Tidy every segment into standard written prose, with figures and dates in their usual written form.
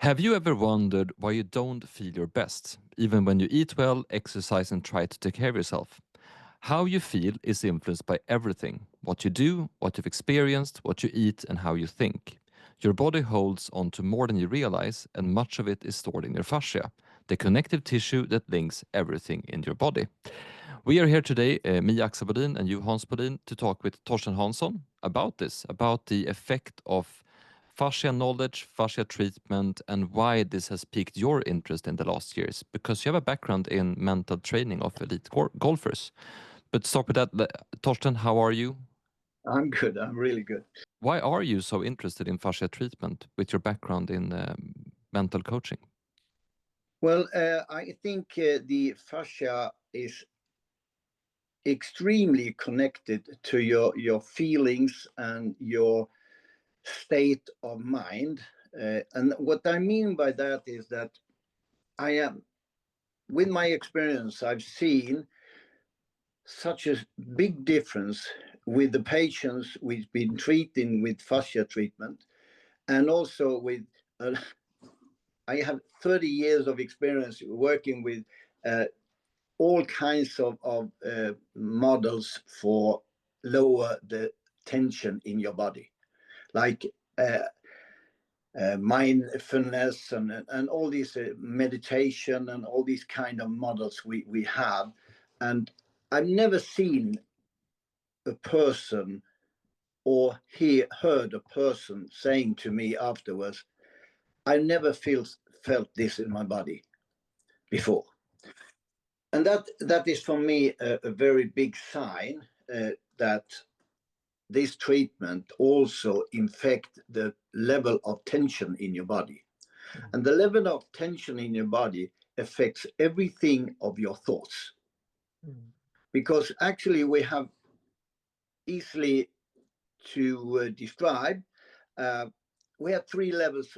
Have you ever wondered why you don't feel your best, even when you eat well, exercise, and try to take care of yourself? How you feel is influenced by everything: what you do, what you've experienced, what you eat, and how you think. Your body holds on to more than you realize, and much of it is stored in your fascia, the connective tissue that links everything in your body. We are here today, me, Axel Bodin, and you, Hans Bodin, to talk with Torsten Hansson about this, about the effect of fascia knowledge, fascia treatment, and why this has piqued your interest in the last years, because you have a background in mental training of elite golfers. But start with that, Torsten, how are you? I'm good. I'm really good. Why are you so interested in fascia treatment with your background in mental coaching? Well, I think the fascia is extremely connected to your feelings and your state of mind. And what I mean by that is that with my experience, I've seen such a big difference with the patients we've been treating with fascia treatment, and also with I have 30 years of experience working with all kinds of models for lower the tension in your body, like mindfulness and all these meditation and all these kind of models we have. And I've never seen a person or heard a person saying to me afterwards, I never felt this in my body before. And that is for me a very big sign that this treatment also affect the level of tension in your body. Mm-hmm. And the level of tension in your body affects everything of your thoughts. Mm-hmm. Because actually we have easily to describe, we have three levels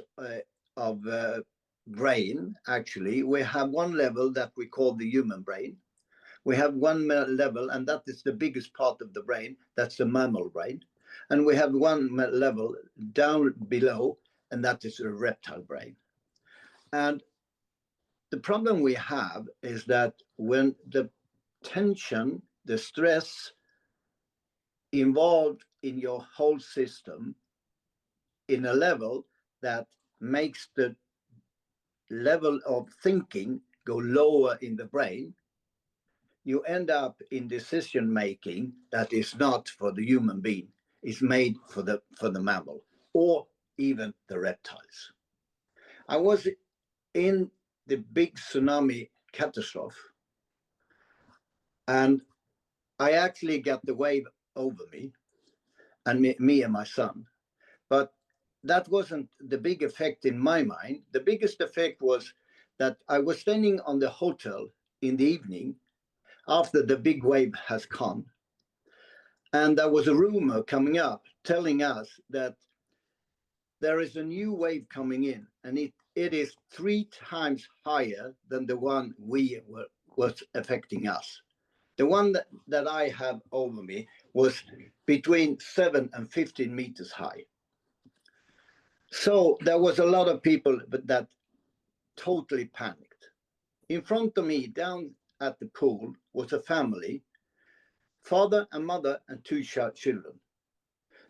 of brain. Actually, we have one level that we call the human brain. We have one level, and that is the biggest part of the brain. That's the mammal brain. And we have one level down below, and that is a reptile brain. And the problem we have is that when the tension, the stress involved in your whole system in a level that makes the level of thinking go lower in the brain, you end up in decision making that is not for the human being. It's made for the mammal or even the reptiles. I was in the big tsunami catastrophe, and I actually got the wave over me and me and my son. But that wasn't the big effect in my mind. The biggest effect was that I was standing on the hotel in the evening after the big wave has come. And there was a rumor coming up telling us that there is a new wave coming in, and it is 3 times higher than the one was affecting us. The one that I have over me was between 7 and 15 meters high. So there was a lot of people that totally panicked. In front of me, down at the pool, was a family, father and mother and 2 children.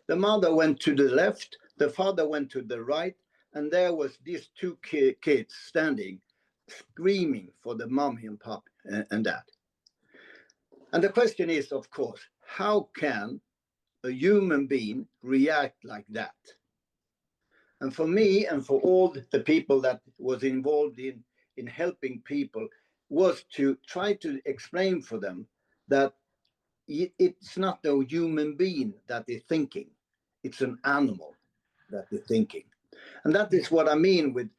The mother went to the left, the father went to the right, and there was these 2 kids standing, screaming for the mommy and pop and dad. And the question is, of course, how can a human being react like that? And for me and for all the people that was involved in helping people was to try to explain for them that it's not a human being that is thinking. It's an animal that is thinking. And that is what I mean with,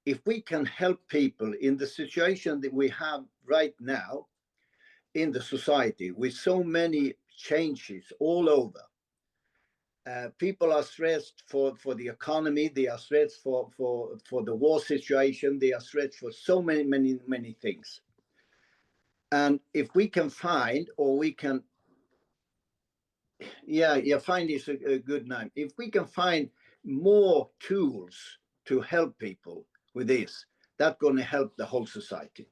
if we can help people in the situation that we have right now in the society with so many changes all over. People are stressed for the economy. They are stressed for the war situation. They are stressed for so many things. And if we can find, or we can, find is a good name. If we can find more tools to help people, with this, that's going to help the whole society.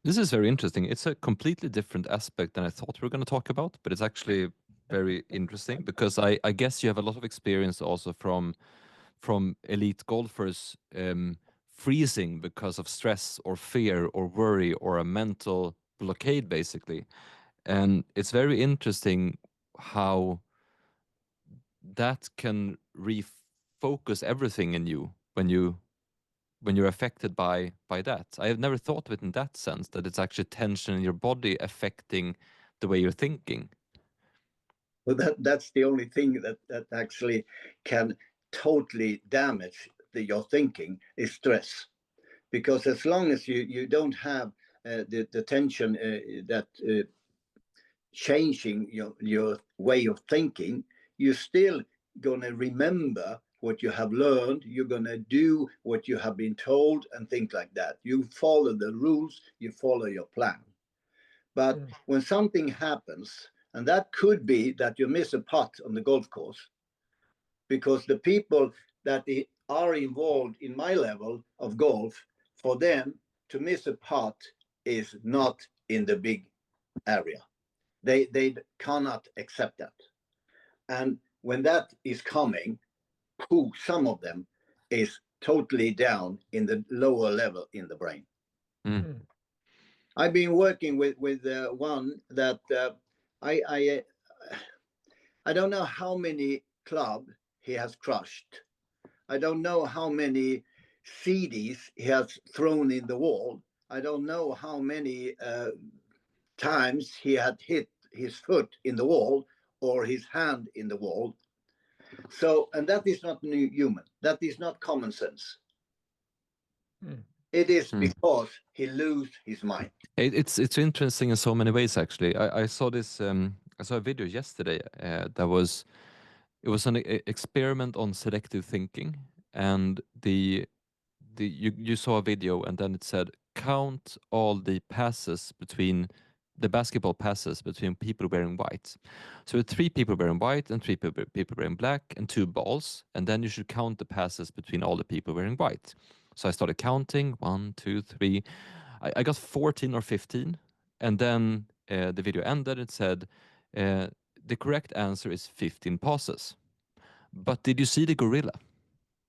This is very interesting. It's a completely different aspect than I thought we were going to talk about, but it's actually very interesting because I guess you have a lot of experience also from elite golfers freezing because of stress or fear or worry or a mental blockade, basically. And it's very interesting how that can refocus everything in you when you're affected by that. I have never thought of it in that sense, that it's actually tension in your body affecting the way you're thinking. Well, that's the only thing that actually can totally damage your thinking is stress. Because as long as you don't have the tension that changing your way of thinking, you're still going to remember what you have learned. You're going to do what you have been told and things like that. You follow the rules, you follow your plan. But when something happens, and that could be that you miss a putt on the golf course, because the people that are involved in my level of golf, for them to miss a putt is not in the big area. They cannot accept that. And when that is coming, some of them is totally down in the lower level in the brain. I've been working with one that I don't know how many clubs he has crushed. I don't know how many CDs he has thrown in the wall. I don't know how many times he had hit his foot in the wall or his hand in the wall. So, and that is not human. That is not common sense. It is because he loses his mind. It's interesting in so many ways, actually. I saw this. I saw a video yesterday it was an experiment on selective thinking, and you saw a video, and then it said count all the passes between the basketball passes between people wearing white. So three people wearing white and three people wearing black and two balls, and then you should count the passes between all the people wearing white. So I started counting 1, 2, 3. I got 14 or 15, and then the video ended. It said the correct answer is 15 passes. But did you see the gorilla?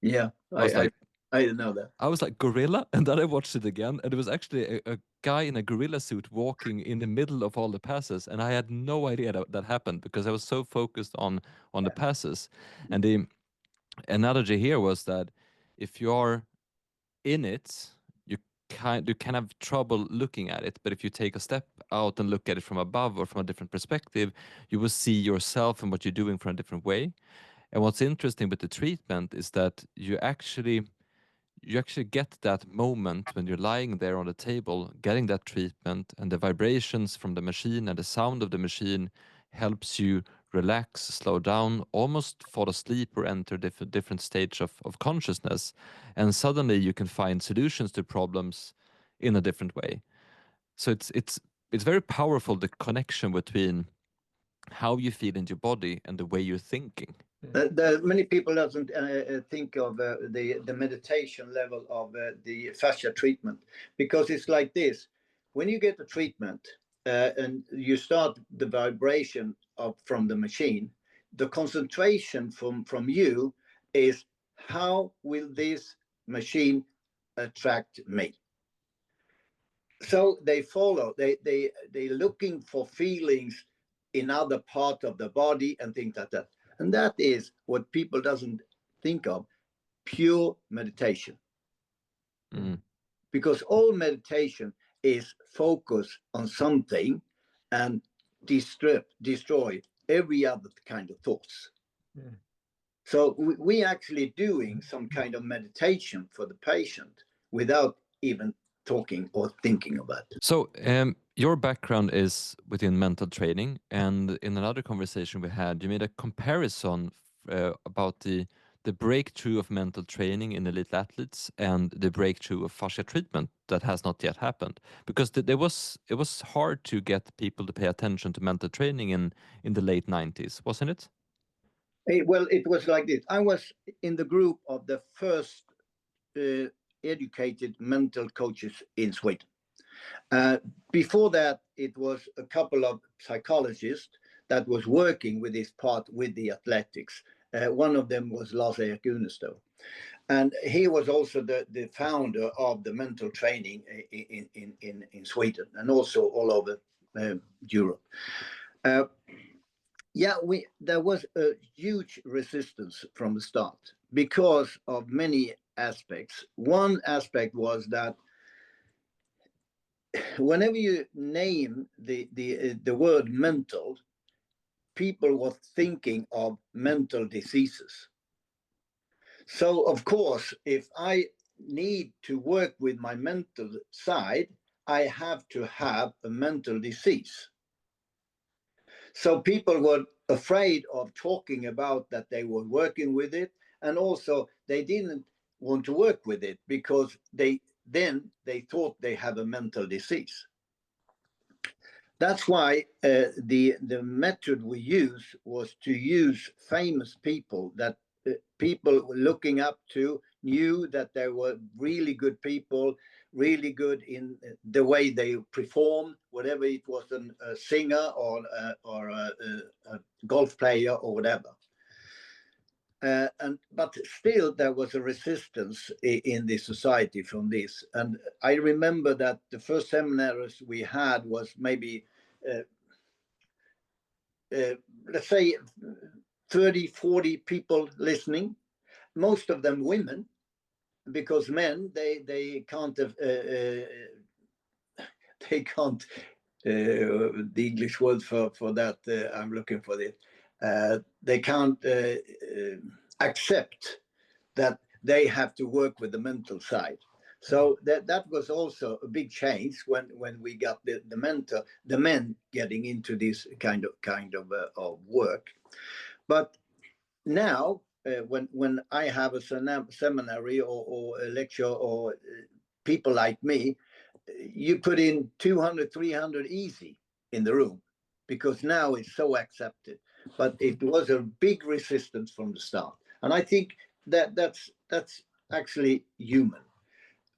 Yeah, I didn't know that. I was like, gorilla? And then I watched it again, and it was actually a guy in a gorilla suit walking in the middle of all the passes, and I had no idea that happened because I was so focused on the passes. And the analogy here was that if you are in it, you can have trouble looking at it, but if you take a step out and look at it from above or from a different perspective, you will see yourself and what you're doing from a different way. And what's interesting with the treatment is that you actually get that moment when you're lying there on the table getting that treatment, and the vibrations from the machine and the sound of the machine helps you relax, slow down, almost fall asleep or enter different stage of consciousness, and suddenly you can find solutions to problems in a different way. So it's very powerful, the connection between how you feel in your body and the way you're thinking. Many people doesn't think of the meditation level of the fascia treatment, because it's like this: when you get the treatment and you start the vibration from the machine, the concentration from you is how will this machine attract me. So they follow. They looking for feelings in other part of the body and things like that. And that is what people doesn't think of, pure meditation. Because all meditation is focus on something and destroy every other kind of thoughts. So we actually doing some kind of meditation for the patient without even talking or thinking about it. So your background is within mental training, and in another conversation we had, you made a comparison about the breakthrough of mental training in elite athletes and the breakthrough of fascia treatment that has not yet happened, because it was hard to get people to pay attention to mental training in the late 90s, wasn't it? Well, it was like this. I was in the group of the first educated mental coaches in Sweden. Before that, it was a couple of psychologists that was working with this part with the athletics. One of them was Lars-Erik Unestow. And he was also the founder of the mental training in Sweden and also all over Europe. There was a huge resistance from the start because of many aspects. One aspect was that whenever you name the word mental, people were thinking of mental diseases. So, of course, if I need to work with my mental side, I have to have a mental disease. So people were afraid of talking about that they were working with it. And also they didn't want to work with it because they thought they have a mental disease. That's why the method we use was to use famous people that people looking up to knew that they were really good people, really good in the way they performed, whatever it was, a singer or a golf player or whatever. But still there was a resistance in the society from this. And I remember that the first seminaries we had was maybe, let's say 30, 40 people listening, most of them women, because men, they can't, the English word for that, I'm looking for it. They can't accept that they have to work with the mental side. So that was also a big change when we got the men getting into this kind of work. But now, when I have a seminary or a lecture or people like me, you put in 200, 300 easy in the room because now it's so accepted. But it was a big resistance from the start. And I think that's actually human.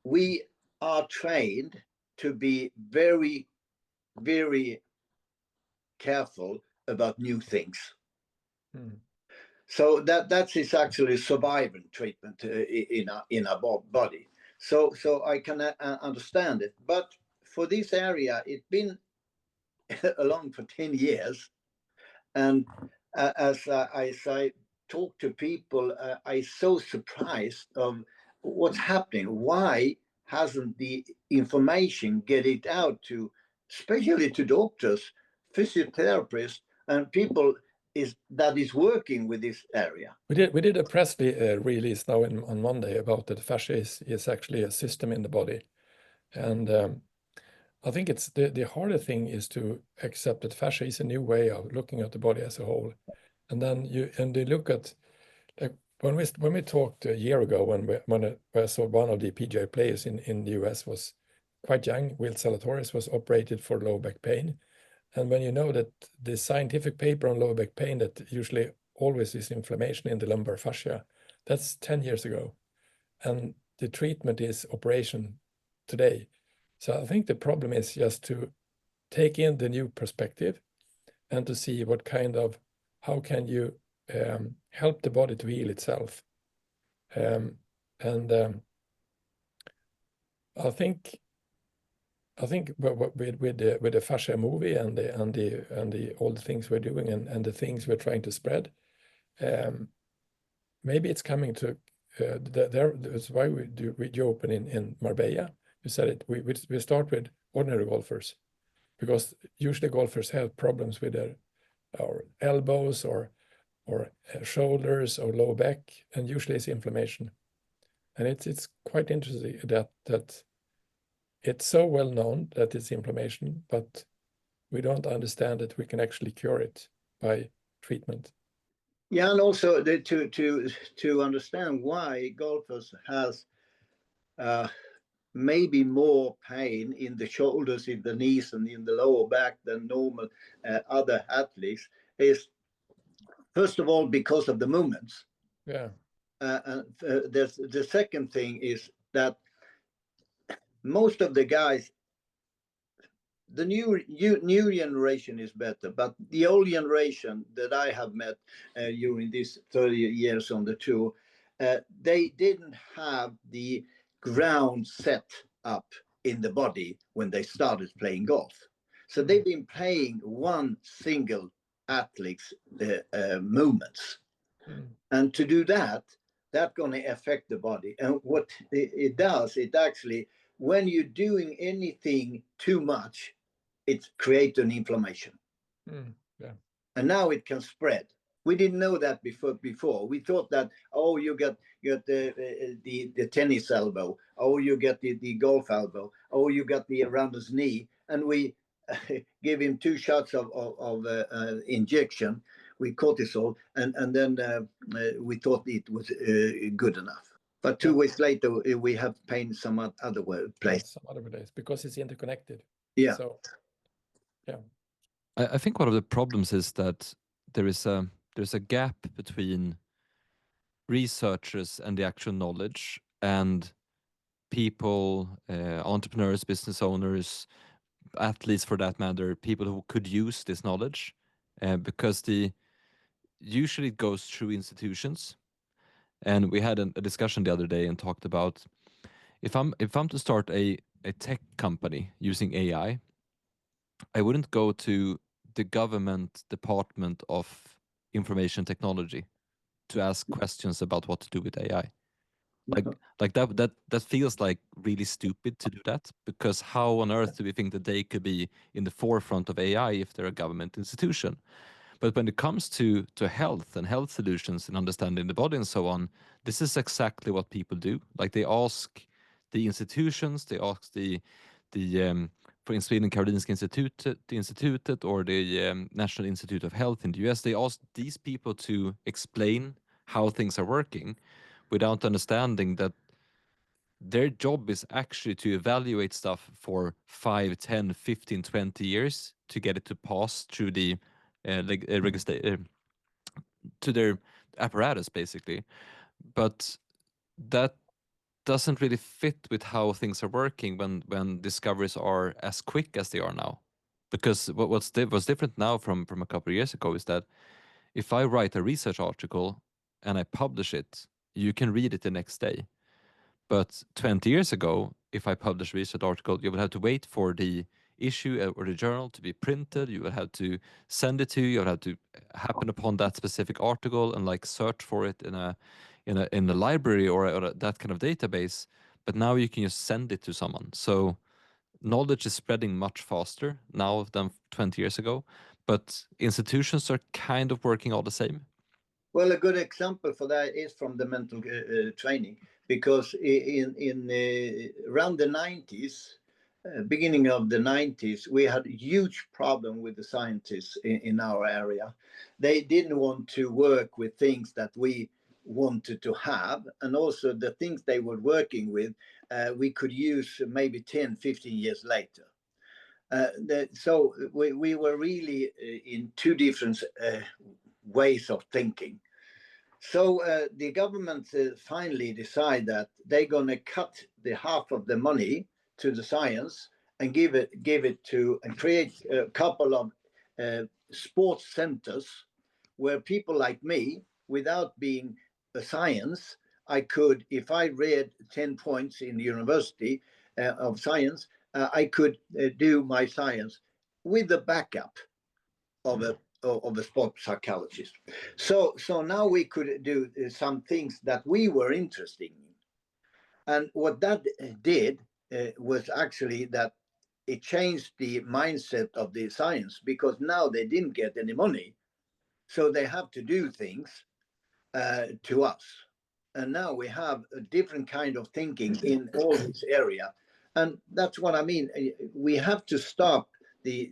We are trained to be very, very careful about new things. Mm. So that is actually survival treatment in our body. So I can understand it. But for this area, it's been along for 10 years. And as I talk to people, I'm so surprised of what's happening. Why hasn't the information get it out to, especially to doctors, physiotherapists, and people that is working with this area? We did a press release now on Monday about that fascia is actually a system in the body, and I think it's the harder thing is to accept that fascia is a new way of looking at the body as a whole, and then they look at, like, when we talked a year ago when I saw one of the PGA players in the US was quite young, Will Zalatoris, was operated for low back pain. And when you know that the scientific paper on lower back pain that usually always is inflammation in the lumbar fascia, that's 10 years ago. And the treatment is operation today. So I think the problem is just to take in the new perspective and to see how can you help the body to heal itself. I think with the fascia movie and all the things we're doing and the things we're trying to spread, maybe it's coming to that's why we do open in Marbella. You said it. We start with ordinary golfers, because usually golfers have problems with their elbows or shoulders or low back, and usually it's inflammation. And it's quite interesting that it's so well known that it's inflammation, but we don't understand that we can actually cure it by treatment. Yeah, and also to understand why golfers has maybe more pain in the shoulders, in the knees, and in the lower back than normal other athletes is, first of all, because of the movements. Yeah. The second thing is that most of the guys, the new generation is better, but the old generation that I have met during these 30 years on the tour, they didn't have the ground set up in the body when they started playing golf. So they've been playing one single athlete's movements. And to do that, that's going to affect the body. And what it does, it actually, when you're doing anything too much, it creates an inflammation. Yeah. And now it can spread. We didn't know that before. We thought that, oh, you get the tennis elbow, oh, you get the golf elbow, oh, you got the around his knee, and we give him 2 shots of injection with cortisol, and then we thought it was good enough. But 2 weeks later, we have pain some other place. Some other place, because it's interconnected. Yeah. So, yeah. I think one of the problems is that there's a gap between researchers and the actual knowledge, and people, entrepreneurs, business owners, athletes for that matter, people who could use this knowledge, because usually it goes through institutions. And we had a discussion the other day and talked about, if I'm to start a tech company using AI, I wouldn't go to the government department of information technology to ask questions about what to do with AI. Like that feels like really stupid to do that, because how on earth do we think that they could be in the forefront of AI if they're a government institution? But when it comes to health and health solutions and understanding the body and so on, this is exactly what people do. Like they ask the institutions, they ask for in Sweden, Karolinska Institutet or the National Institute of Health in the US, they ask these people to explain how things are working, without understanding that their job is actually to evaluate stuff for 5, 10, 15, 20 years to get it to pass through the to their apparatus, basically. But that doesn't really fit with how things are working when discoveries are as quick as they are now. Because what's different now from a couple of years ago is that if I write a research article and I publish it, you can read it the next day. But 20 years ago, if I publish a research article, you would have to wait for the issue or the journal to be printed. You would have to send it to you. You would have to happen upon that specific article and like search for it in a library or that kind of database. But now you can just send it to someone. So knowledge is spreading much faster now than 20 years ago. But institutions are kind of working all the same. Well, a good example for that is from the mental training, because in around the 90s, beginning of the 90s, we had a huge problem with the scientists in our area. They didn't want to work with things that we wanted to have, and also the things they were working with, we could use maybe 10, 15 years later. So we were really in 2 different ways of thinking. So the government finally decide that they're going to cut the half of the money to the science and give it to and create a couple of sports centers where people like me, without being a science, I could, if I read 10 points in the university of science, I could do my science with the backup of a sport psychologist. So now we could do some things that we were interested in. And what that did was actually that it changed the mindset of the science, because now they didn't get any money. So they have to do things to us. And now we have a different kind of thinking in all this area. And that's what I mean. We have to stop the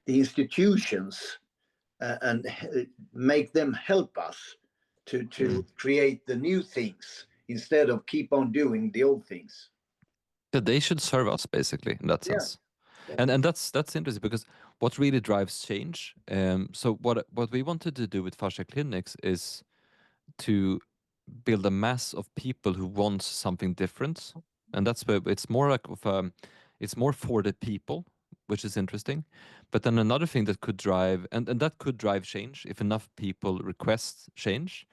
institutions and make them help us to create the new things instead of keep on doing the old things. That they should serve us, basically, in that sense. And that's interesting, because what really drives change. So what we wanted to do with fascia clinics is to build a mass of people who wants something different, and that's where it's more like it's more for the people, which is interesting. But then another thing that could drive, and that could drive change if enough people request change.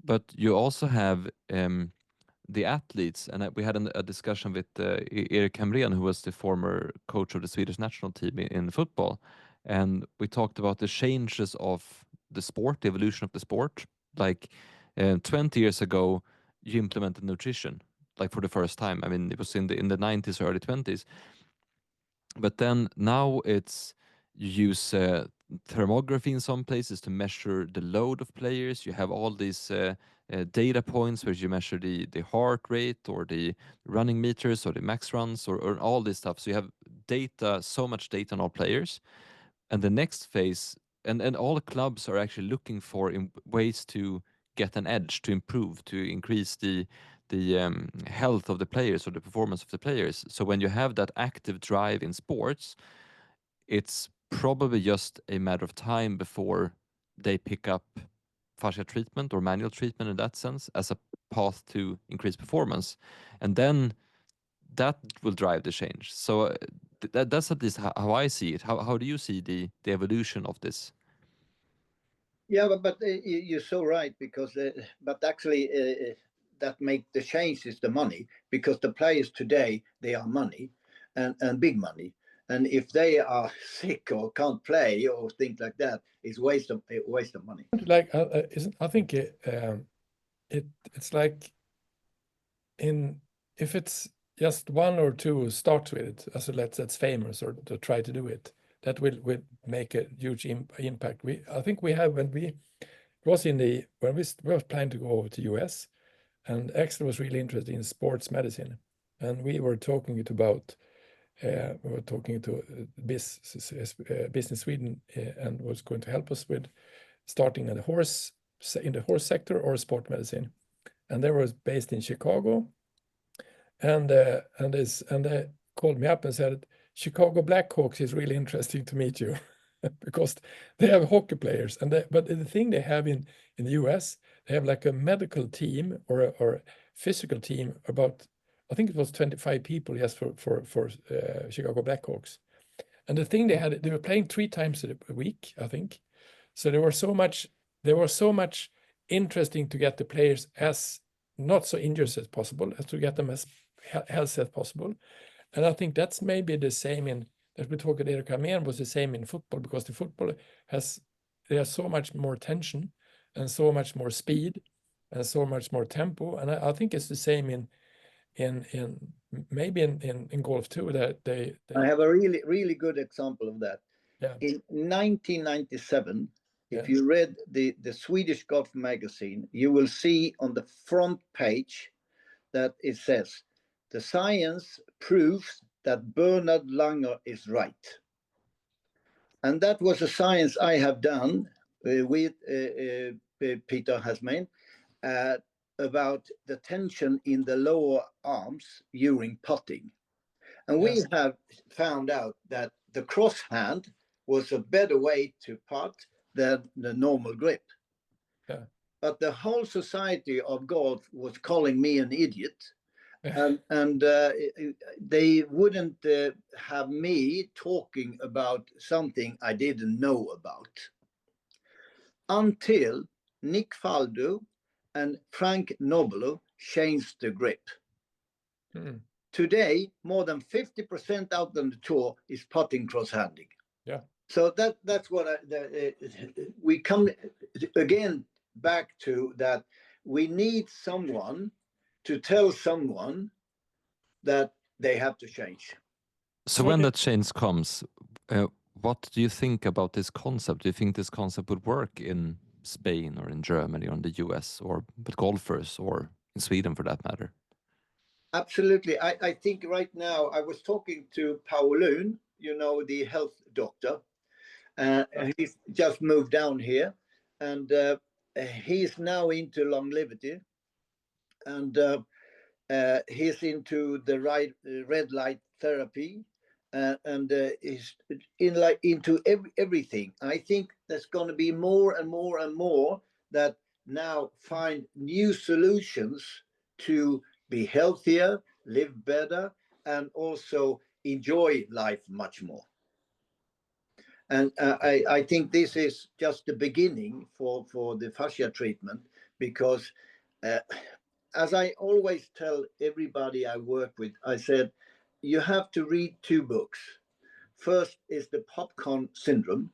But you also have the athletes, and we had a discussion with Erik Hamrén, who was the former coach of the Swedish national team in football, and we talked about the changes of the sport, the evolution of the sport. Like 20 years ago, you implemented nutrition, like for the first time. I mean, it was in the 90s or early 20s, but then now it's you use thermography in some places to measure the load of players. You have all these data points where you measure the heart rate or the running meters or the max runs or all this stuff. So you have data, so much data on all players. And the next phase, and all clubs are actually looking for ways to get an edge, to improve, to increase the health of the players or the performance of the players. So when you have that active drive in sports, it's probably just a matter of time before they pick up fascia treatment or manual treatment in that sense as a path to increase performance. And then that will drive the change. So that's at least how I see it. How do you see the evolution of this? Yeah, but you're so right, because but actually that make the change is the money, because the players today, they are money, and big money, and if they are sick or can't play or things like that, it's waste of money. Like I think it's like if it's just one or two start with it as a that's famous or to try to do it, that will make a huge impact. I think we have when we were planning to go over to US, and Axel was really interested in sports medicine, and we were talking to Business Sweden, and was going to help us with starting in the horse sector or sport medicine, and they were based in Chicago, and they called me up and said, Chicago Blackhawks is really interesting to meet you because they have hockey players, but the thing they have in the US, they have like a medical team or a physical team, about I think it was 25 people just for Chicago Blackhawks. And the thing they were playing 3 times a week, I think. So there was so much interesting to get the players as not so injured as possible, as to get them as healthy as possible. And I think that's maybe the same in that we talked about. Erik Hamrén was the same in football, because the football there's so much more tension and so much more speed and so much more tempo. And I think it's the same in maybe in golf too. That they I have a really good example of that. Yeah. In 1997, if Yeah. you read the Swedish Golf magazine, you will see on the front page that it says, the science proves that Bernard Langer is right. And that was a science I have done with Peter Hasman about the tension in the lower arms during putting. And we have found out that the cross hand was a better way to putt than the normal grip. Yeah. But the whole society of golf was calling me an idiot. And they wouldn't have me talking about something I didn't know about. Until Nick Faldo and Frank Nobilo changed the grip. Mm. Today, more than 50% out on the tour is putting cross-handing. Yeah. So that's what we come again back to, that we need someone to tell someone that they have to change. So when that change comes, what do you think about this concept? Do you think this concept would work in Spain or in Germany or in the US, or with golfers, or in Sweden for that matter? Absolutely. I think right now, I was talking to Paulun, the health doctor. He's just moved down here, and he's now into longevity, and he's into the red light therapy, and he's into everything. I think there's going to be more and more and more that now find new solutions to be healthier, live better, and also enjoy life much more. And I think this is just the beginning for the fascia treatment, because as I always tell everybody I work with, I said, you have to read 2 books. First is the popcorn syndrome,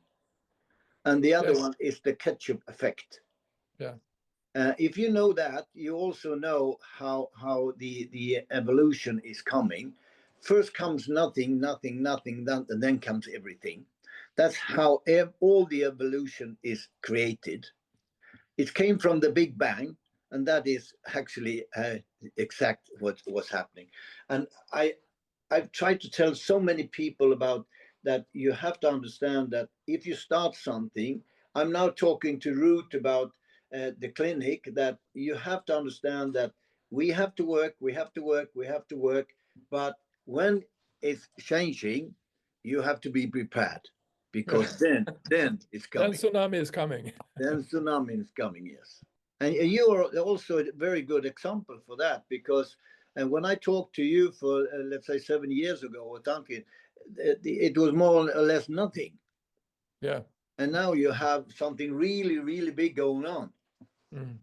and the other one is the ketchup effect. Yeah. If you know that, you also know how the evolution is coming. First comes nothing, and then comes everything. That's how all the evolution is created. It came from the Big Bang, and that is actually exact what's happening. And I've tried to tell so many people about that. You have to understand that if you start something, I'm now talking to Ruth about the clinic, that you have to understand that we have to work, but when it's changing, you have to be prepared, because then it's coming. Then tsunami is coming. Then tsunami is coming, yes. And you are also a very good example for that, because when I talked to you for, let's say, 7 years ago, or Duncan, it was more or less nothing. Yeah. And now you have something really, really big going on. Mm.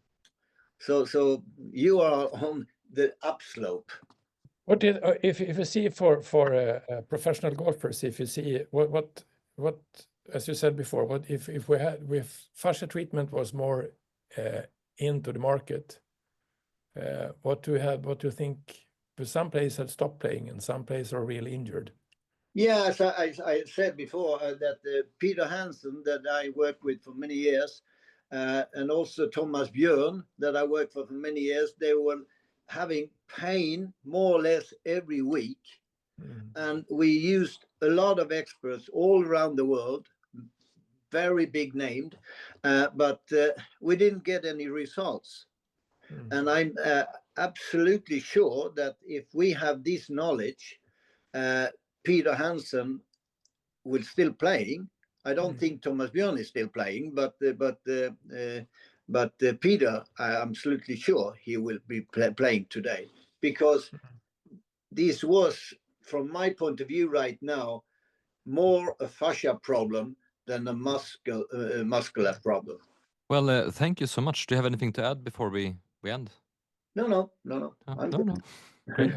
So you are on the upslope. What did if you see for professional golfers, if you see what as you said before, what if fascia treatment was more into the market, what do you think? Because some players had stopped playing and some players are really injured. Yeah, as I said before, that Peter Hansson, that I worked with for many years, and also Thomas Björn, that I worked for many years, they were having pain more or less every week. And we used a lot of experts all around the world, very big named, but we didn't get any results. And I'm absolutely sure that if we have this knowledge, Peter Hansson will still playing. I don't think Thomas Björn is still playing, but Peter, I'm absolutely sure he will be playing today, because this was, from my point of view right now, more a fascia problem than a muscular problem. Well, thank you so much. Do you have anything to add before we end? No. Oh, I'm no, good. no. Great.